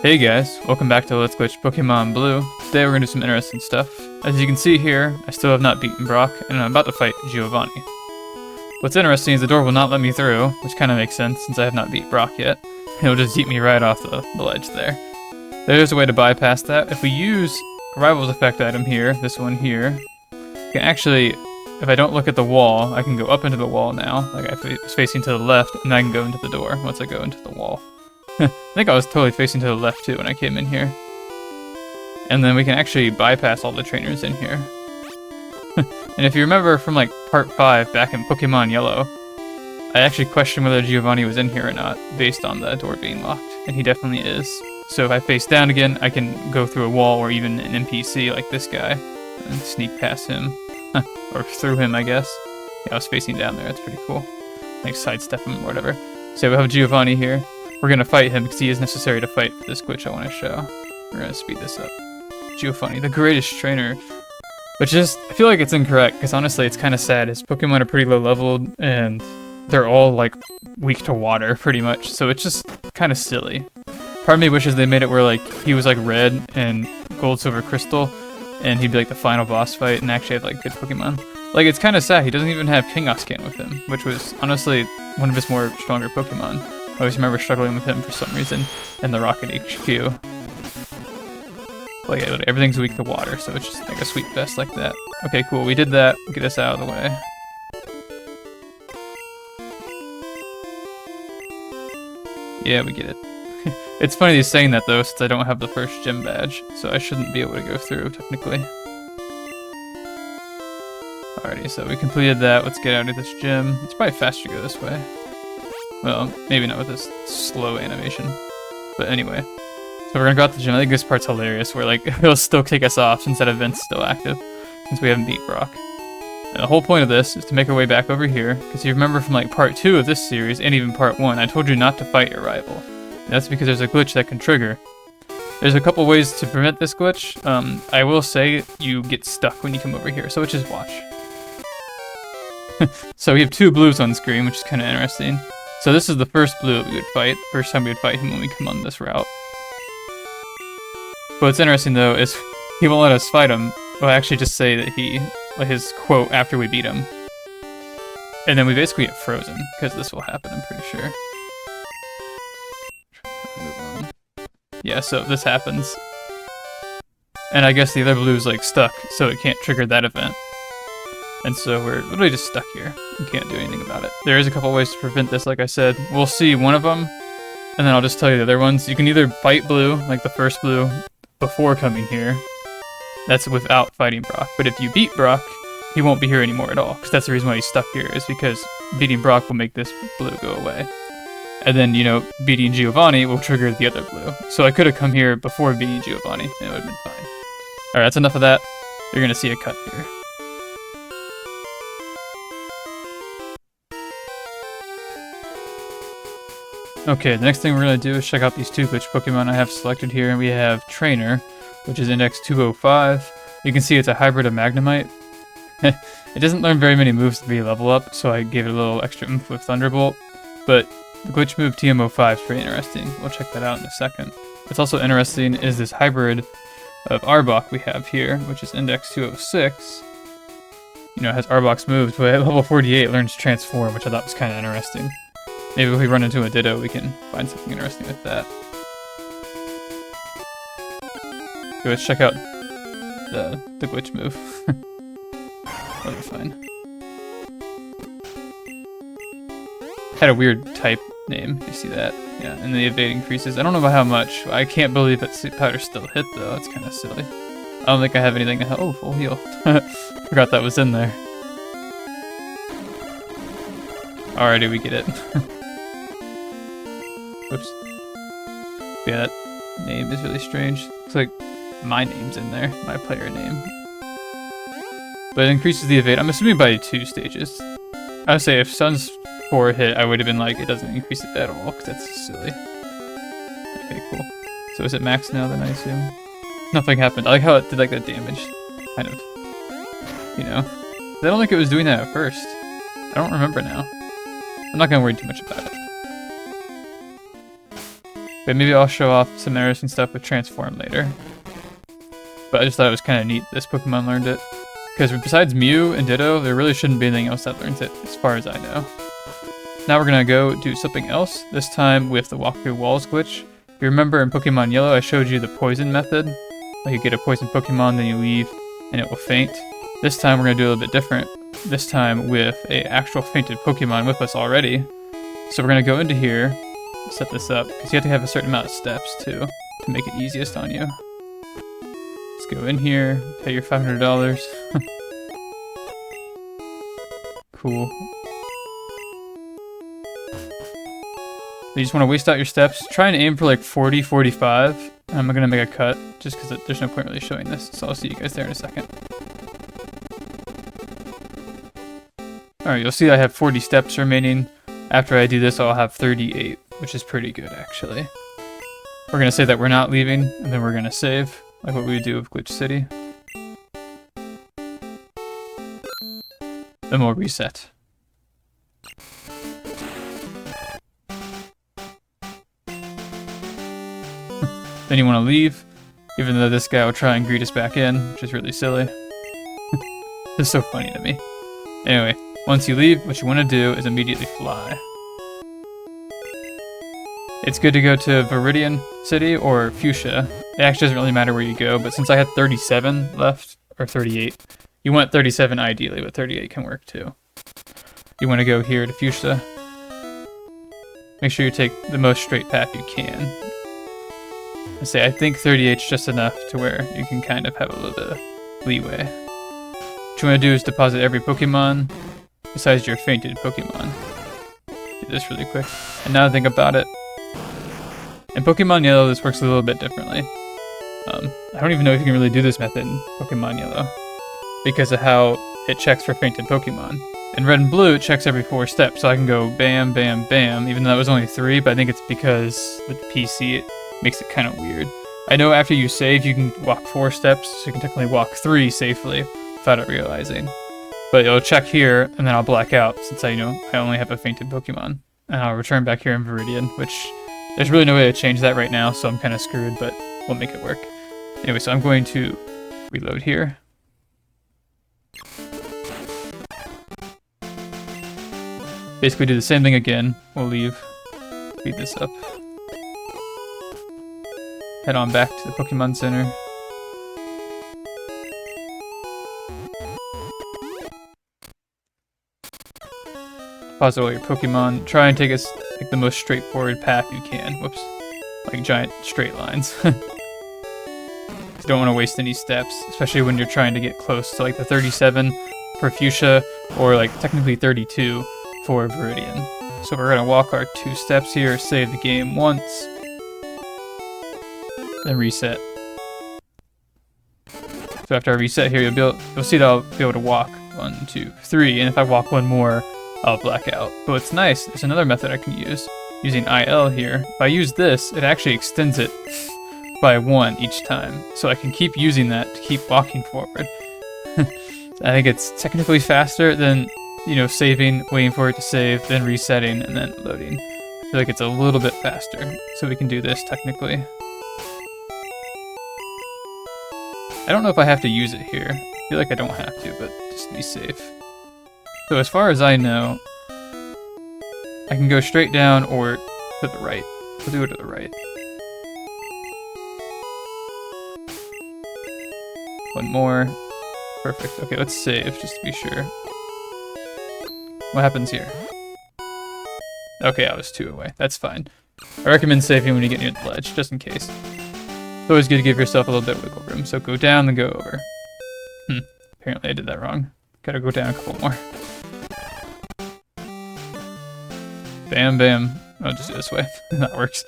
Hey guys, welcome back to Let's Glitch Pokemon Blue. Today we're going to do some interesting stuff. As you can see here, I still have not beaten Brock, and I'm about to fight Giovanni. What's interesting is the door will not let me through, which kind of makes sense since I have not beat Brock yet. It'll just yeet me right off the ledge there. There's a way to bypass that. If we use a Rival's effect item here, this one here, I can actually, if I don't look at the wall, I can go up into the wall now, like I was facing to the left, and I can go into the door once I go into the wall. I think I was totally facing to the left too when I came in here. And then we can actually bypass all the trainers in here. And if you remember from like part 5 back in Pokemon Yellow, I actually questioned whether Giovanni was in here or not based on the door being locked, and he definitely is. So if I face down again, I can go through a wall or even an NPC like this guy and sneak past him. Or through him, I guess. Yeah, I was facing down there, that's pretty cool. Like sidestep him or whatever. So we have Giovanni here. We're gonna fight him because he is necessary to fight for this glitch I want to show. We're gonna speed this up. Giovanni, the greatest trainer. Which is, I feel like it's incorrect because honestly it's kind of sad. His Pokemon are pretty low leveled and they're all like weak to water pretty much. So it's just kind of silly. Part of me wishes they made it where like he was like red and gold, silver, crystal and he'd be like the final boss fight and actually have like good Pokemon. Like it's kind of sad. He doesn't even have Kingoscan with him, which was honestly one of his more stronger Pokemon. I always remember struggling with him for some reason in the Rocket HQ. But yeah, everything's weak to water, so it's just like a sweet vest like that. Okay, cool, we did that. Get this out of the way. Yeah, we get it. It's funny he's saying that though, since I don't have the first gym badge, so I shouldn't be able to go through, technically. Alrighty, so we completed that. Let's get out of this gym. It's probably faster to go this way. Well, maybe not with this slow animation. But anyway. So we're gonna go out the gym. I think this part's hilarious, where like, it'll still kick us off since that event's still active, since we haven't beat Brock. And the whole point of this is to make our way back over here, because you remember from like part 2 of this series, and even part 1, I told you not to fight your rival. And that's because there's a glitch that can trigger. There's a couple ways to prevent this glitch. I will say you get stuck when you come over here, so let's just watch. So we have 2 blues on screen, which is kind of interesting. So this is the first blue we would fight, first time we would fight him when we come on this route. But what's interesting though is he won't let us fight him. We'll actually just say that like his quote after we beat him. And then we basically get frozen, because this will happen, I'm pretty sure. Move on. Yeah, so this happens. And I guess the other blue's like stuck, so it can't trigger that event. And so we're literally just stuck here. We can't do anything about it. There is a couple ways to prevent this, like I said. We'll see one of them, and then I'll just tell you the other ones. You can either fight blue, like the first blue, before coming here. That's without fighting Brock. But if you beat Brock, he won't be here anymore at all. Because that's the reason why he's stuck here, is because beating Brock will make this blue go away. And then, you know, beating Giovanni will trigger the other blue. So I could have come here before beating Giovanni, and it would have been fine. Alright, that's enough of that. You're going to see a cut here. Okay, the next thing we're going to do is check out these 2 glitch Pokemon I have selected here. We have Trainer, which is index 205. You can see it's a hybrid of Magnemite. It doesn't learn very many moves to be level up, so I gave it a little extra oomph with Thunderbolt. But the glitch move TM05 is pretty interesting. We'll check that out in a second. What's also interesting is this hybrid of Arbok we have here, which is index 206. You know, it has Arbok's moves, but at level 48 it learns Transform, which I thought was kind of interesting. Maybe if we run into a Ditto, we can find something interesting with that. Okay, let's check out the glitch move. That'll be fine. Had a weird type name, if you see that. Yeah, and the evade increases. I don't know about how much. I can't believe that Sleep Powder still hit, though. It's kind of silly. I don't think I have anything to help. Oh, full heal. Forgot that was in there. Alrighty, we get it. Oops. Yeah, that name is really strange. Looks like my name's in there, my player name. But it increases the evade. I'm assuming by 2 stages. I would say if Sun's 4 hit, I would have been like, it doesn't increase it at all, because that's silly. Okay, cool. So is it max now then, I assume? Nothing happened. I like how it did like the damage, kind of. You know? I don't think it was doing that at first. I don't remember now. I'm not gonna worry too much about it. But maybe I'll show off some interesting stuff with Transform later. But I just thought it was kind of neat this Pokemon learned it. Because besides Mew and Ditto, there really shouldn't be anything else that learns it, as far as I know. Now we're gonna go do something else, this time with the walk through walls glitch. If you remember in Pokemon Yellow, I showed you the poison method. Like you get a poison Pokemon, then you leave, and it will faint. This time we're gonna do a little bit different. This time with a actual fainted Pokemon with us already. So we're gonna go into here, set this up, because you have to have a certain amount of steps too, to make it easiest on you. Let's go in here, pay your $500. Cool. You just want to waste out your steps. Try and aim for like 40, 45. I'm going to make a cut, just because there's no point really showing this. So I'll see you guys there in a second. Alright, you'll see I have 40 steps remaining. After I do this, I'll have 38, which is pretty good, actually. We're going to say that we're not leaving, and then we're going to save, like what we would do with Glitch City. Then we'll reset. Then you want to leave, even though this guy will try and greet us back in, which is really silly. It's so funny to me. Anyway, once you leave, what you want to do is immediately fly. It's good to go to Viridian City or Fuchsia. It actually doesn't really matter where you go, but since I had 37 left, or 38, you want 37 ideally, but 38 can work too. You want to go here to Fuchsia. Make sure you take the most straight path you can. I think 38 is just enough to where you can kind of have a little bit of leeway. What you want to do is deposit every Pokemon besides your fainted Pokemon. Do this really quick. And now think about it. In Pokemon Yellow, this works a little bit differently. I don't even know if you can really do this method in Pokemon Yellow because of how it checks for fainted Pokemon. In Red and Blue, it checks every 4 steps, so I can go bam, bam, bam, even though that was only 3, but I think it's because with the PC, it makes it kind of weird. I know after you save, you can walk 4 steps, so you can technically walk 3 safely without it realizing. But it'll check here, and then I'll black out since I only have a fainted Pokemon. And I'll return back here in Viridian, which there's really no way to change that right now, so I'm kind of screwed, but we'll make it work. Anyway, so I'm going to reload here. Basically do the same thing again. We'll leave. Speed this up. Head on back to the Pokemon Center. Deposit all your Pokemon. Try and take the most straightforward path you can. Whoops. Like giant straight lines. You don't want to waste any steps, especially when you're trying to get close to like the 37 for Fuchsia, or like technically 32 for Viridian. So we're going to walk our 2 steps here, save the game once, then reset. So after I reset here, you'll see that I'll be able to walk 1, 2, 3, and if I walk 1 more, I'll black out. But what's nice, there's another method I can use, using IL here. If I use this, it actually extends it by 1 each time. So I can keep using that to keep walking forward. I think it's technically faster than, saving, waiting for it to save, then resetting, and then loading. I feel like it's a little bit faster. So we can do this technically. I don't know if I have to use it here. I feel like I don't have to, but just to be safe. So as far as I know, I can go straight down or to the right. We'll do it to the right. 1 more. Perfect. Okay, let's save just to be sure. What happens here? Okay, I was 2 away. That's fine. I recommend saving when you get near the ledge, just in case. It's always good to give yourself a little bit of wiggle room. So go down, then go over. Apparently I did that wrong. Gotta go down a couple more. Bam, bam. I'll just do it this way. That works.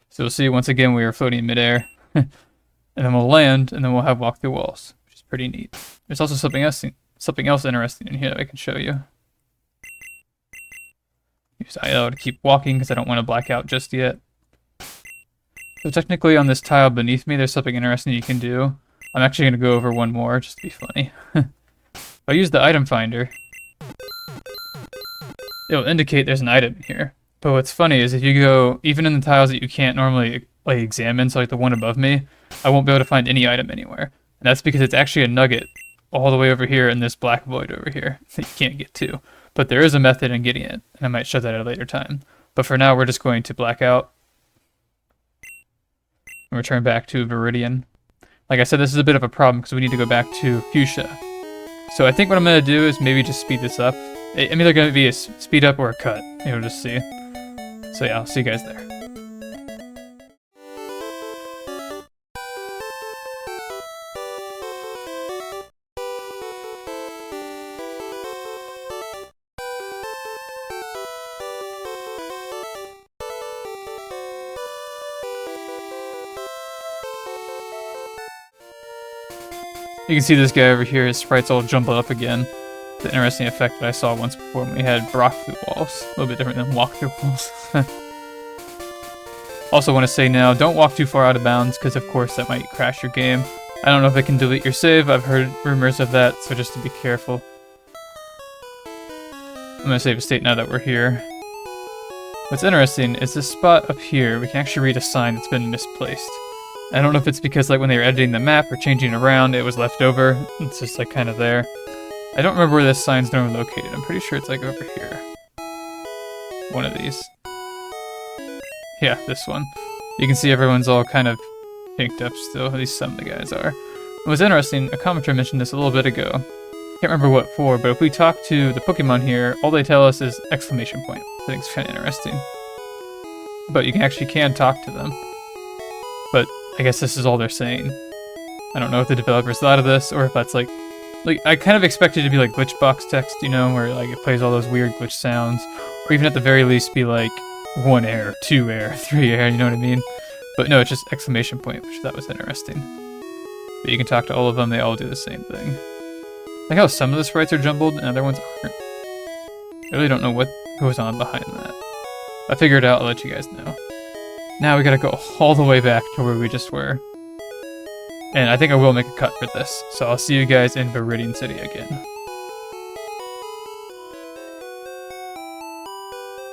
So we'll see once again we are floating in midair. And then we'll land, and then we'll have walk through walls, which is pretty neat. There's also something else interesting in here that I can show you. Use IL to keep walking because I don't want to black out just yet. So technically on this tile beneath me, there's something interesting you can do. I'm actually going to go over 1 more just to be funny. If I use the item finder, it'll indicate there's an item here. But what's funny is if you go, even in the tiles that you can't normally like examine, so like the one above me, I won't be able to find any item anywhere. And that's because it's actually a nugget all the way over here in this black void over here that you can't get to. But there is a method in getting it, and I might show that at a later time. But for now, we're just going to blackout and return back to Viridian. Like I said, this is a bit of a problem because we need to go back to Fuchsia. So I think what I'm going to do is maybe just speed this up. I'm either going to be a speed up or a cut. You'll just see. So yeah, I'll see you guys there. You can see this guy over here, his sprites all jumbled up again. It's an interesting effect that I saw once before when we had walkthrough walls. A little bit different than walkthrough walls. Also want to say now, don't walk too far out of bounds, because of course that might crash your game. I don't know if it can delete your save, I've heard rumors of that, so just to be careful. I'm going to save a state now that we're here. What's interesting is this spot up here, we can actually read a sign that's been misplaced. I don't know if it's because like when they were editing the map or changing around, it was left over. It's just like kind of there. I don't remember where this sign's normally located. I'm pretty sure it's like over here. One of these. Yeah, this one. You can see everyone's all kind of pinked up still, at least some of the guys are. It was interesting, a commenter mentioned this a little bit ago. Can't remember what for, but if we talk to the Pokemon here, all they tell us is exclamation point. I think it's kind of interesting. But you can talk to them. But I guess this is all they're saying. I don't know if the developers thought of this, or if that's like I kind of expected it to be like glitch box text, you know, where like it plays all those weird glitch sounds, or even at the very least be like 1 air, 2 air, 3 air, you know what I mean? But no, it's just exclamation point, which that was interesting. But you can talk to all of them, they all do the same thing. Like how some of the sprites are jumbled and other ones aren't. I really don't know what goes on behind that. If I figure it out, I'll let you guys know. Now we gotta go all the way back to where we just were. And I think I will make a cut for this, so I'll see you guys in Viridian City again.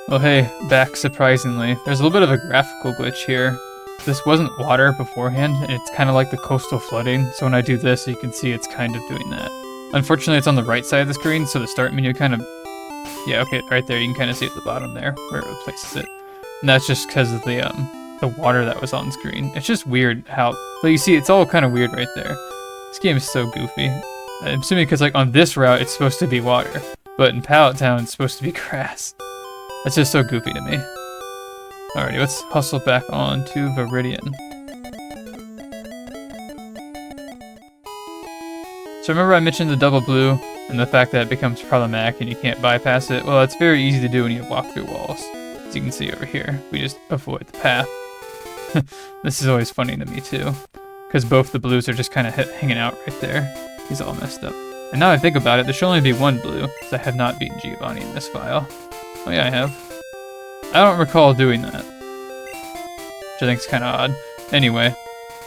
Well hey, back surprisingly. There's a little bit of a graphical glitch here. This wasn't water beforehand, and it's kind of like the coastal flooding, so when I do this you can see it's kind of doing that. Unfortunately it's on the right side of the screen, so the start menu kind of... Yeah, okay, right there, you can kind of see at the bottom there, where it replaces it. And that's just because of the water that was on screen. It's just weird how, like you see, it's all kind of weird right there. This game is so goofy. I'm assuming because like on this route it's supposed to be water, but in Pallet Town it's supposed to be grass. That's just so goofy to me. Alrighty, let's hustle back on to Viridian. So remember I mentioned the double blue and the fact that it becomes problematic and you can't bypass it? Well, it's very easy to do when you walk through walls. As you can see over here, we just avoid the path. This is always funny to me too, because both the blues are just kind of hanging out right there. He's all messed up. And now I think about it, there should only be one blue, because I have not beaten Giovanni in this file. Oh yeah, I have. I don't recall doing that, which I think is kind of odd. Anyway,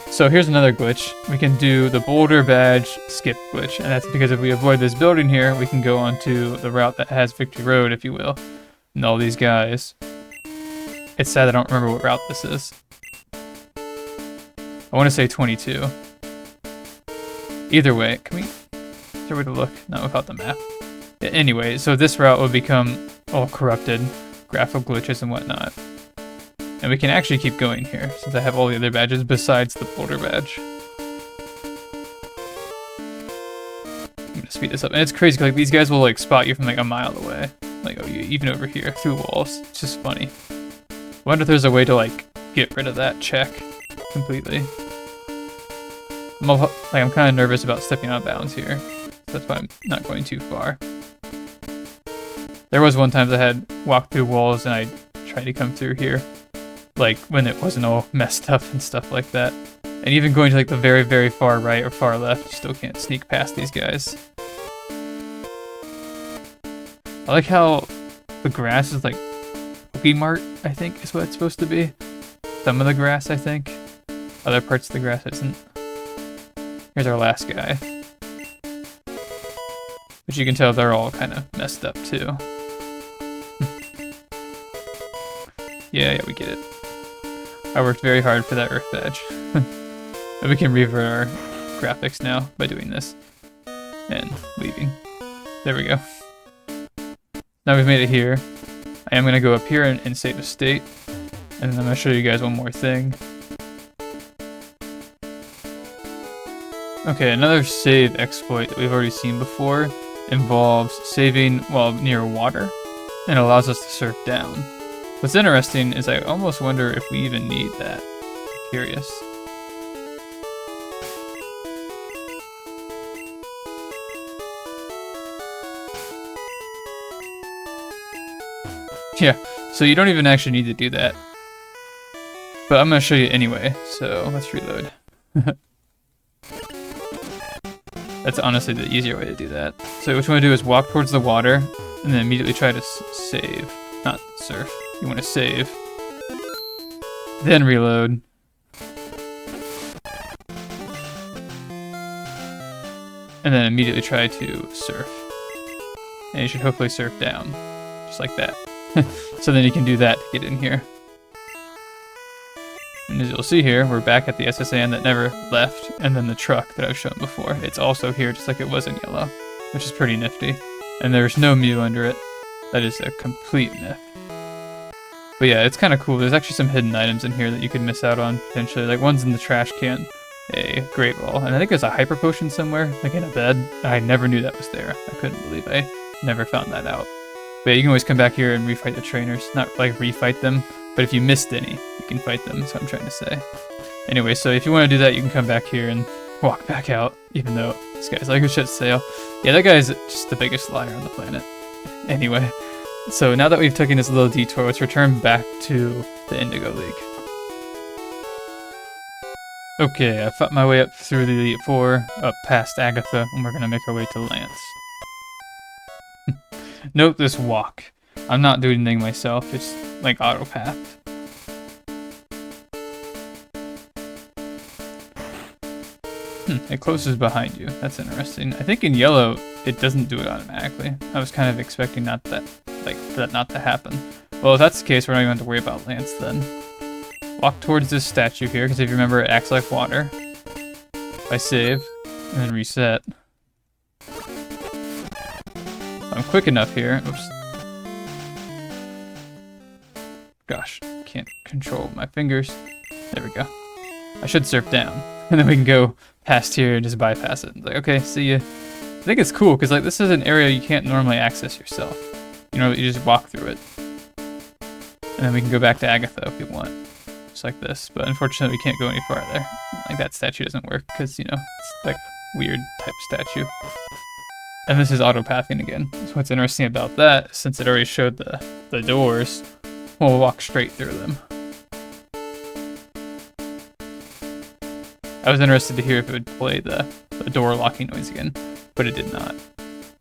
so here's another glitch. We can do the boulder badge skip glitch, and that's because if we avoid this building here, we can go onto the route that has Victory Road, if you will. And all these guys. It's sad I don't remember what route this is. I want to say 22. Either way, can we... Is there a way to look? Not without the map. Anyway, so this route will become all corrupted, graphical glitches and whatnot. And we can actually keep going here, since I have all the other badges besides the boulder badge. I'm gonna speed this up. And it's crazy, like these guys will like spot you from like a mile away. Like, oh, even over here, through walls. It's just funny. I wonder if there's a way to like get rid of that check completely. I'm kind of nervous about stepping out of bounds here. So that's why I'm not going too far. There was one time I had walked through walls and I tried to come through here. Like when it wasn't all messed up and stuff like that. And even going to like the very, very far right or far left, you still can't sneak past these guys. I like how the grass is like Pokemart, I think is what it's supposed to be. Some of the grass, I think. Other parts of the grass isn't. Here's our last guy. But you can tell they're all kind of messed up too. Yeah, we get it. I worked very hard for that Earth badge. And we can revert our graphics now by doing this. And leaving. There we go. Now we've made it here. I am going to go up here and save the state. And then I'm going to show you guys one more thing. Okay, another save exploit that we've already seen before involves saving while near water, and allows us to surf down. What's interesting is I almost wonder if we even need that. I'm curious. Yeah, so you don't even actually need to do that. But I'm going to show you anyway, so let's reload. That's honestly the easier way to do that. So what you want to do is walk towards the water, and then immediately try to save. Not surf. You want to save. Then reload. And then immediately try to surf. And you should hopefully surf down. Just like that. So then you can do that to get in here. And as you'll see here, we're back at the SSAN that never left, and then the truck that I've shown before. It's also here just like it was in yellow, which is pretty nifty. And there's no Mew under it. That is a complete myth. But yeah, it's kind of cool. There's actually some hidden items in here that you could miss out on, potentially. Like one's in the trash can, a Great Ball, and I think there's a Hyper Potion somewhere, like in a bed. I never knew that was there. I couldn't believe I never found that out. But yeah, you can always come back here and refight the trainers. Not like refight them, but if you missed any, you can fight them, is what I'm trying to say. Anyway, so if you want to do that, you can come back here and walk back out, even though this guy's like a shit sale. Yeah, that guy's just the biggest liar on the planet. Anyway, so now that we've taken this little detour, let's return back to the Indigo League. Okay, I fought my way up through the Elite Four, up past Agatha, and we're gonna make our way to Lance. Note this walk. I'm not doing anything myself, it's like auto-pathed. It closes behind you. That's interesting. I think in yellow, it doesn't do it automatically. I was kind of expecting for that not to happen. Well, if that's the case, we're not even going to worry about Lance then. Walk towards this statue here, because if you remember, it acts like water. If I save, and then reset. I'm quick enough here. Oops. Gosh, can't control my fingers. There we go. I should surf down, and then we can go past here and just bypass it. Like, okay, see ya. I think it's cool, because like this is an area you can't normally access yourself. You know, you just walk through it. And then we can go back to Agatha if we want. Just like this. But unfortunately, we can't go any farther. Like, that statue doesn't work, because, you know, it's like a weird type statue. And this is auto-pathing again. So what's interesting about that, since it already showed the doors, we'll walk straight through them. I was interested to hear if it would play the door locking noise again, but it did not.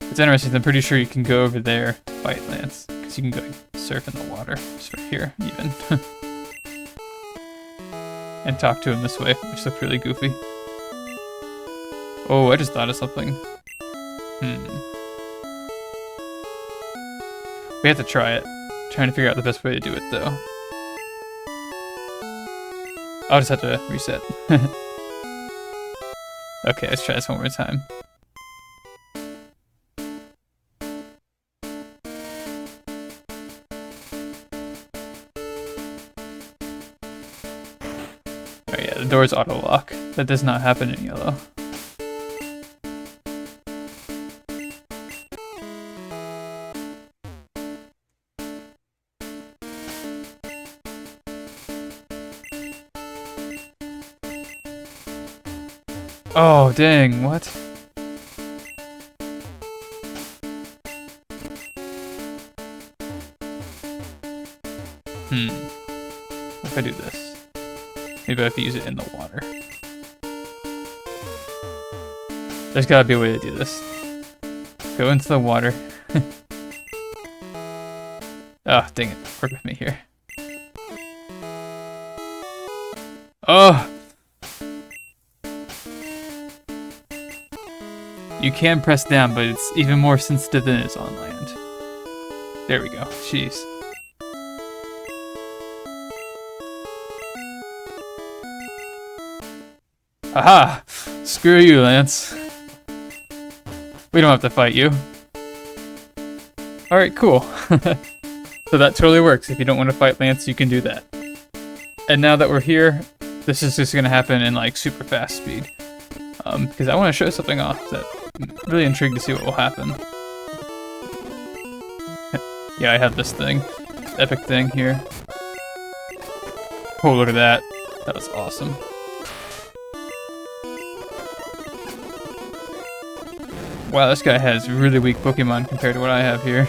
It's interesting, I'm pretty sure you can go over there to fight Lance, because you can go surf in the water, just for here, even. And talk to him this way, which looks really goofy. Oh, I just thought of something. We have to try it. Trying to figure out the best way to do it, though. I'll just have to reset. Okay, let's try this one more time. Oh yeah, the door's auto-lock. That does not happen in yellow. Oh, dang, what? What if I do this? Maybe I have to use it in the water. There's gotta be a way to do this. Go into the water. Oh, dang it. Work with me here. Oh! You can press down, but it's even more sensitive than it is on land. There we go. Jeez. Aha! Screw you, Lance. We don't have to fight you. Alright, cool. So that totally works. If you don't want to fight Lance, you can do that. And now that we're here, this is just going to happen in like super fast speed. Because I want to show something off that I'm really intrigued to see what will happen. Yeah, I have this thing. Epic thing here. Oh, look at that. That was awesome. Wow, this guy has really weak Pokemon compared to what I have here.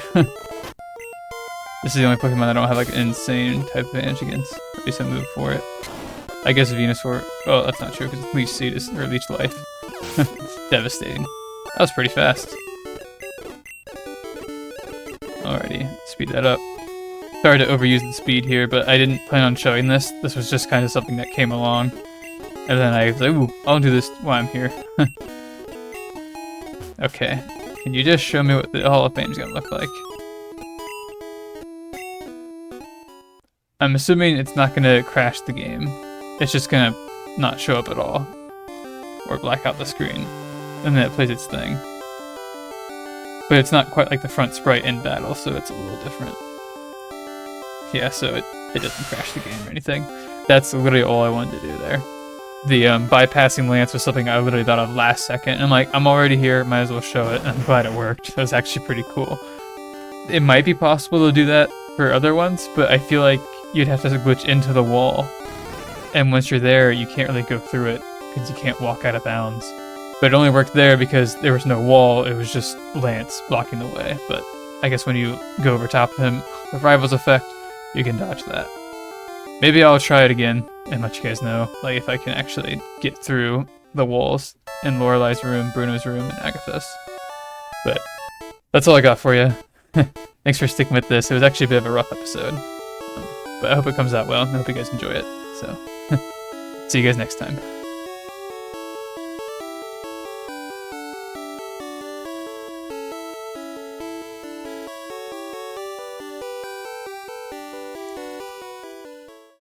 This is the only Pokemon I don't have like an insane type advantage against. At least I move for it. I guess Venusaur. Oh, that's not true because Leech Seed is, or Leech Life. Devastating. That was pretty fast. Alrighty, speed that up. Sorry to overuse the speed here, but I didn't plan on showing this. This was just kind of something that came along. And then I was like, ooh, I'll do this while I'm here. Okay, can you just show me what the Hall of Fame is going to look like? I'm assuming it's not going to crash the game. It's just going to not show up at all. Or black out the screen. And then it plays its thing. But it's not quite like the front sprite in battle, so it's a little different. Yeah, so it doesn't crash the game or anything. That's literally all I wanted to do there. The bypassing Lance was something I literally thought of last second. And I'm like, I'm already here, might as well show it. And I'm glad it worked. That was actually pretty cool. It might be possible to do that for other ones, but I feel like you'd have to glitch into the wall. And once you're there, you can't really go through it because you can't walk out of bounds. But it only worked there because there was no wall, it was just Lance blocking the way. But I guess when you go over top of him with Rival's effect, you can dodge that. Maybe I'll try it again and let you guys know, like if I can actually get through the walls in Lorelai's room, Bruno's room, and Agatha's. But that's all I got for you. Thanks for sticking with this. It was actually a bit of a rough episode. But I hope it comes out well, and I hope you guys enjoy it. So, see you guys next time.